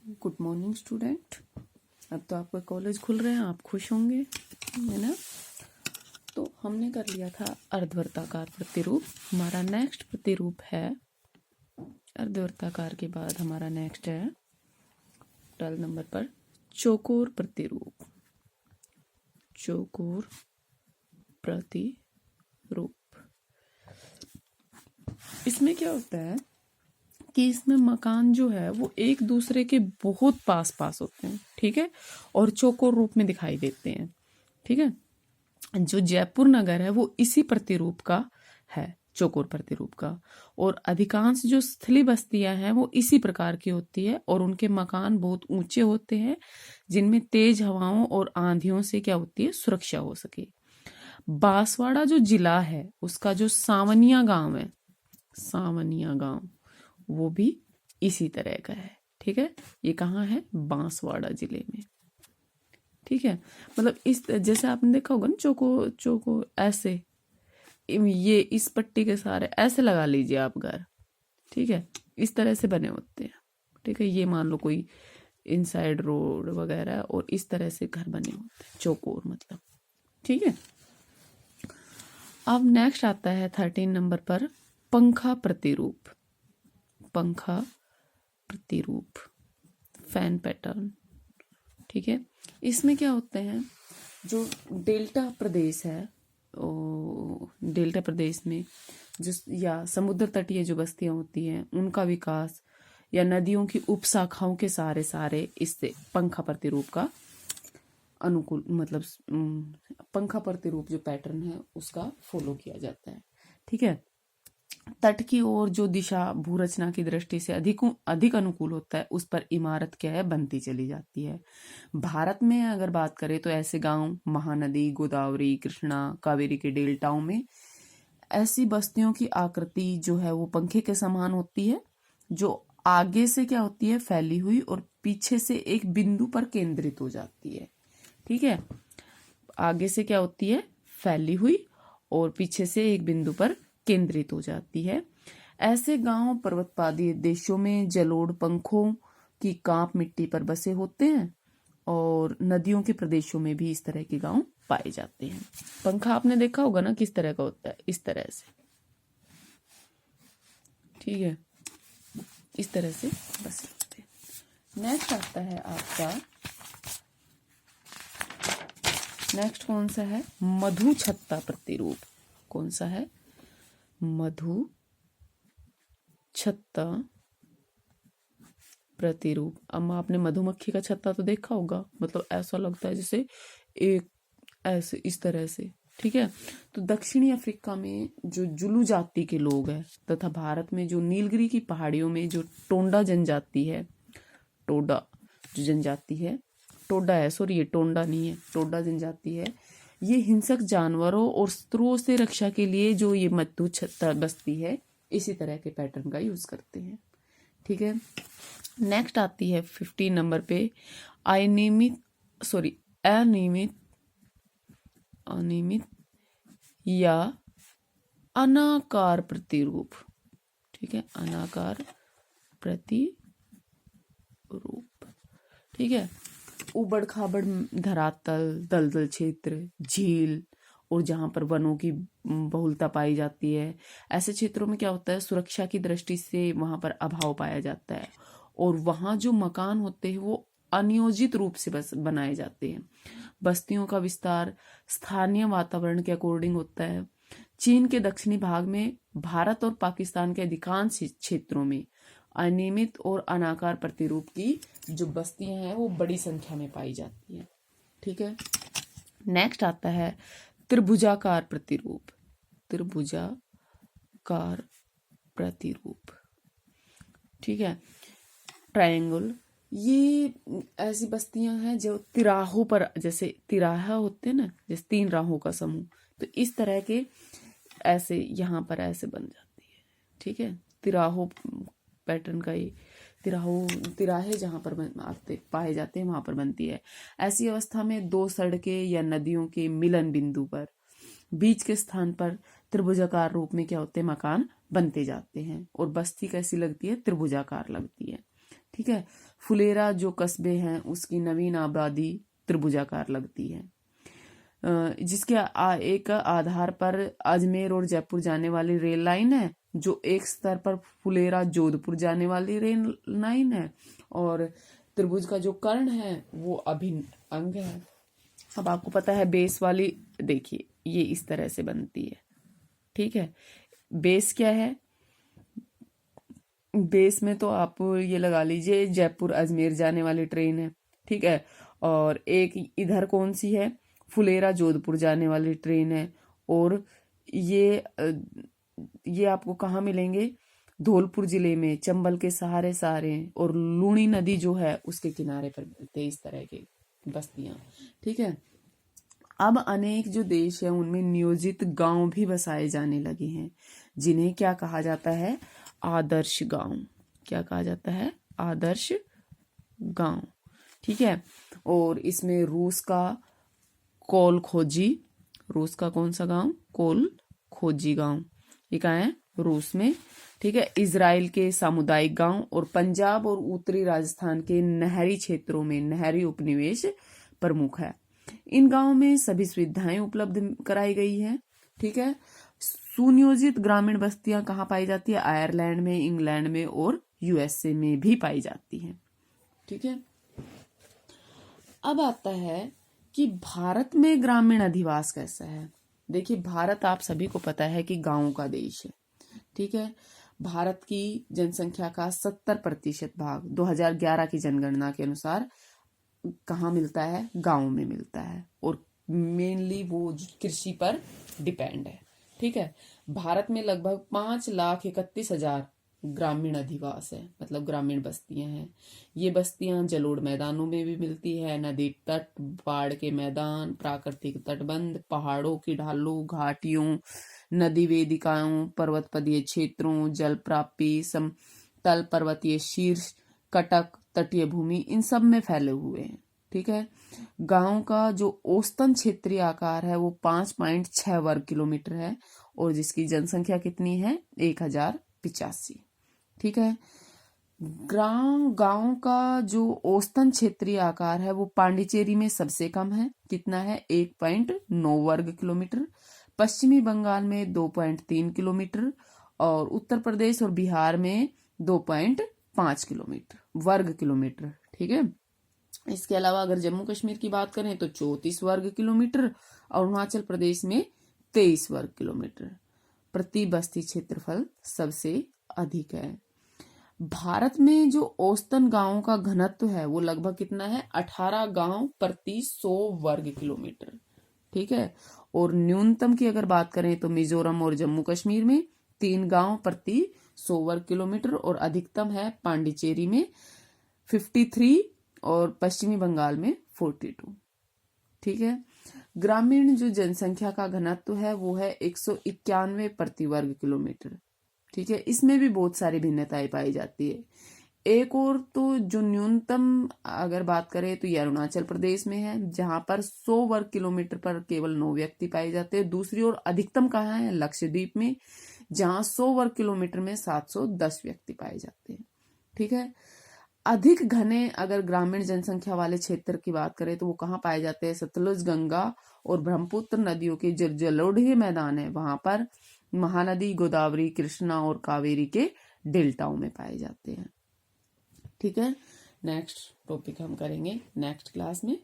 Good morning student. अब तो आपका कॉलेज खुल रहे हैं, आप खुश होंगे, है ना। तो हमने कर लिया था अर्धवृत्ताकार प्रतिरूप। हमारा नेक्स्ट प्रतिरूप है अर्धवृत्ताकार के बाद हमारा नेक्स्ट है 12 नंबर पर चौकोर प्रतिरूप। चौकोर प्रतिरूप, इसमें क्या होता है कि इसमें मकान जो है वो एक दूसरे के बहुत पास पास होते हैं, ठीक है, और चौकोर रूप में दिखाई देते हैं, ठीक है। जो जयपुर नगर है वो इसी प्रतिरूप का है, चौकोर प्रतिरूप का। और अधिकांश जो स्थलीय बस्तियां हैं वो इसी प्रकार की होती है और उनके मकान बहुत ऊंचे होते हैं जिनमें तेज हवाओं और आंधियों से क्या होती है, सुरक्षा हो सके। बांसवाड़ा जो जिला है उसका जो सावनिया गांव है, सावनिया गांव, वो भी इसी तरह का है, ठीक है। ये कहाँ है, बांसवाड़ा जिले में, ठीक है। मतलब इस जैसे आपने देखा होगा ना, चौको चौको ऐसे, ये इस पट्टी के सारे ऐसे लगा लीजिए आप घर, ठीक है, इस तरह से बने होते हैं, ठीक है। ये मान लो कोई इनसाइड रोड वगैरह और इस तरह से घर बने होते हैं, चौकोर मतलब, ठीक है। अब नेक्स्ट आता है 13 नंबर पर पंखा प्रतिरूप। पंखा प्रतिरूप, फैन पैटर्न, ठीक है। इसमें क्या होते हैं, जो डेल्टा प्रदेश है, डेल्टा प्रदेश में जो या समुद्र तटीय जो बस्तियां होती हैं उनका विकास या नदियों की उपशाखाओं के सारे इससे पंखा प्रतिरूप का अनुकूल मतलब पंखा प्रतिरूप जो पैटर्न है उसका फॉलो किया जाता है, ठीक है। तट की ओर जो दिशा भूरचना की दृष्टि से अधिक अनुकूल होता है उस पर इमारत क्या है, बनती चली जाती है। भारत में अगर बात करें तो ऐसे गांव महानदी, गोदावरी, कृष्णा, कावेरी के डेल्टाओं में ऐसी बस्तियों की आकृति जो है वो पंखे के समान होती है, जो आगे से क्या होती है, फैली हुई और पीछे से एक बिंदु पर केंद्रित हो जाती है, ठीक है। आगे से क्या होती है, फैली हुई और पीछे से एक बिंदु पर केंद्रित हो जाती है। ऐसे गांव पर्वतपादी देशों में जलोढ़ पंखों की कांप मिट्टी पर बसे होते हैं और नदियों के प्रदेशों में भी इस तरह के गांव पाए जाते हैं। पंखा आपने देखा होगा ना किस तरह का होता है, इस तरह से, ठीक है, इस तरह से बसे होते हैं। नेक्स्ट आता है आपका, नेक्स्ट कौन सा है, मधु छत्ता प्रतिरूप। कौन सा है, मधु छत्ता प्रतिरूप। अब आपने मधुमक्खी का छत्ता तो देखा होगा, मतलब ऐसा लगता है जैसे एक ऐसे इस तरह से, ठीक है। तो दक्षिणी अफ्रीका में जो जुलू जाति के लोग हैं तथा भारत में जो नीलगिरी की पहाड़ियों में जो टोंडा जनजाति है, टोडा जो जनजाति है, टोडा है सॉरी, ये टोंडा नहीं है, टोडा जनजाति है, ये हिंसक जानवरों और शत्रुओं से रक्षा के लिए जो ये मधु छत्ता बस्ती है इसी तरह के पैटर्न का यूज करते हैं, ठीक है। नेक्स्ट आती है 15 नंबर पे अनियमित या अनाकार प्रतिरूप, ठीक है, अनाकार प्रतिरूप, ठीक है। उबड़ खाबड़ धरातल, दलदल क्षेत्र, झील और जहां पर वनों की बहुलता पाई जाती है, ऐसे क्षेत्रों में क्या होता है, सुरक्षा की दृष्टि से वहां पर अभाव पाया जाता है और वहां जो मकान होते हैं वो अनियोजित रूप से बस बनाए जाते हैं। बस्तियों का विस्तार स्थानीय वातावरण के अकॉर्डिंग होता है। चीन के दक्षिणी भाग में, भारत और पाकिस्तान के अधिकांश क्षेत्रों में अनियमित और अनाकार प्रतिरूप की जो बस्तियां हैं वो बड़ी संख्या में पाई जाती हैं, ठीक है। नेक्स्ट आता है त्रिभुजाकार प्रतिरूप। त्रिभुजाकार प्रतिरूप, ठीक है, ट्रायंगल। ये ऐसी बस्तियां हैं जो तिराहों पर, जैसे तिराहा होते हैं ना, जैसे 3 राहों का समूह, तो इस तरह के ऐसे यहाँ पर ऐसे बन जाती है, ठीक है। तिराहों पैटर्न का ये तिराहे जहां पर आते पाए जाते हैं वहां पर बनती है। ऐसी अवस्था में 2 सड़कें या नदियों के मिलन बिंदु पर बीच के स्थान पर त्रिभुजाकार रूप में क्या होते हैं, मकान बनते जाते हैं और बस्ती कैसी लगती है, त्रिभुजाकार लगती है, ठीक है। फुलेरा जो कस्बे हैं उसकी नवीन आबादी त्रिभुजाकार लगती है। जिसके एक आधार पर अजमेर और जयपुर जाने वाली रेल लाइन है, जो एक स्तर पर फुलेरा जोधपुर जाने वाली रेल लाइन है, और त्रिभुज का जो कर्ण है वो अभिन्न अंग है। अब आपको पता है बेस वाली, देखिए ये इस तरह से बनती है, ठीक है। बेस क्या है, बेस में तो आप ये लगा लीजिए जयपुर अजमेर जाने वाली ट्रेन है, ठीक है। और एक इधर कौन सी है, फुलेरा जोधपुर जाने वाली ट्रेन है। और ये आपको कहाँ मिलेंगे, धौलपुर जिले में चंबल के सहारे और लूणी नदी जो है उसके किनारे पर मिलते हैं इस तरह के बस्तियां, ठीक है। अब अनेक जो देश है उनमें नियोजित गांव भी बसाए जाने लगे हैं, जिन्हें क्या कहा जाता है, आदर्श गांव। क्या कहा जाता है, आदर्श गांव, ठीक है। और इसमें रूस का कोल खोजी, रूस का कौन सा गांव, कोल खोजी गांव, ये कहाँ है, रूस में, ठीक है। इजराइल के सामुदायिक गांव और पंजाब और उत्तरी राजस्थान के नहरी क्षेत्रों में नहरी उपनिवेश प्रमुख है। इन गांवों में सभी सुविधाएं उपलब्ध कराई गई है, ठीक है। सुनियोजित ग्रामीण बस्तियां कहाँ पाई जाती है, आयरलैंड में, इंग्लैंड में और यूएसए में भी पाई जाती हैं, ठीक है। अब आता है कि भारत में ग्रामीण अधिवास कैसा है। देखिए भारत आप सभी को पता है कि गांवों का देश है, ठीक है। भारत की जनसंख्या का 70% भाग 2011 की जनगणना के अनुसार कहाँ मिलता है, गांव में मिलता है, और मेनली वो कृषि पर डिपेंड है, ठीक है। भारत में लगभग 5,31,000 ग्रामीण अधिवास है, मतलब ग्रामीण बस्तियां हैं। ये बस्तियां जलोढ़ मैदानों में भी मिलती है, नदी तट, बाढ़ के मैदान, प्राकृतिक तटबंध, पहाड़ों की ढालों, घाटियों, नदी वेदिकाओं, पर्वतपदीय क्षेत्रों, जल प्राप्ति, समतल पर्वतीय शीर्ष, कटक, तटीय भूमि, इन सब में फैले हुए हैं, ठीक है। गांव का जो औसतन क्षेत्रीय आकार है वो 5.6 वर्ग किलोमीटर है, और जिसकी जनसंख्या कितनी है, 1085, ठीक है। गांव का जो औसतन क्षेत्रीय आकार है वो पांडिचेरी में सबसे कम है, कितना है, 1.9 वर्ग किलोमीटर, पश्चिमी बंगाल में 2.3 किलोमीटर, और उत्तर प्रदेश और बिहार में 2.5 किलोमीटर वर्ग किलोमीटर, ठीक है। इसके अलावा अगर जम्मू कश्मीर की बात करें तो 34 वर्ग किलोमीटर, और अरुणाचल प्रदेश में 23 वर्ग किलोमीटर। प्रति बस्ती क्षेत्रफल सबसे अधिक है। भारत में जो औसतन गांवों का घनत्व है वो लगभग कितना है, 18 गांव प्रति 100 वर्ग किलोमीटर, ठीक है। और न्यूनतम की अगर बात करें तो मिजोरम और जम्मू कश्मीर में 3 गांव प्रति 100 वर्ग किलोमीटर, और अधिकतम है पांडिचेरी में 53 और पश्चिमी बंगाल में 42, ठीक है। ग्रामीण जो जनसंख्या का घनत्व है वो है 191 प्रति वर्ग किलोमीटर, ठीक है। इसमें भी बहुत सारी भिन्नताएं पाई जाती है। एक और तो जो न्यूनतम अगर बात करें तो ये अरुणाचल प्रदेश में है, जहां पर 100 वर्ग किलोमीटर पर केवल 9 व्यक्ति पाए जाते हैं। दूसरी ओर अधिकतम कहाँ है, लक्षद्वीप में, जहां 100 वर्ग किलोमीटर में 710 व्यक्ति पाए जाते हैं, ठीक है। अधिक घने अगर ग्रामीण जनसंख्या वाले क्षेत्र की बात करें तो वो कहाँ पाए जाते हैं, सतलुज, गंगा और ब्रह्मपुत्र नदियों के जो जलोढ़ मैदान है वहां पर महानदी, गोदावरी, कृष्णा और कावेरी के डेल्टाओं में पाए जाते हैं, ठीक है। नेक्स्ट टॉपिक हम करेंगे नेक्स्ट क्लास में।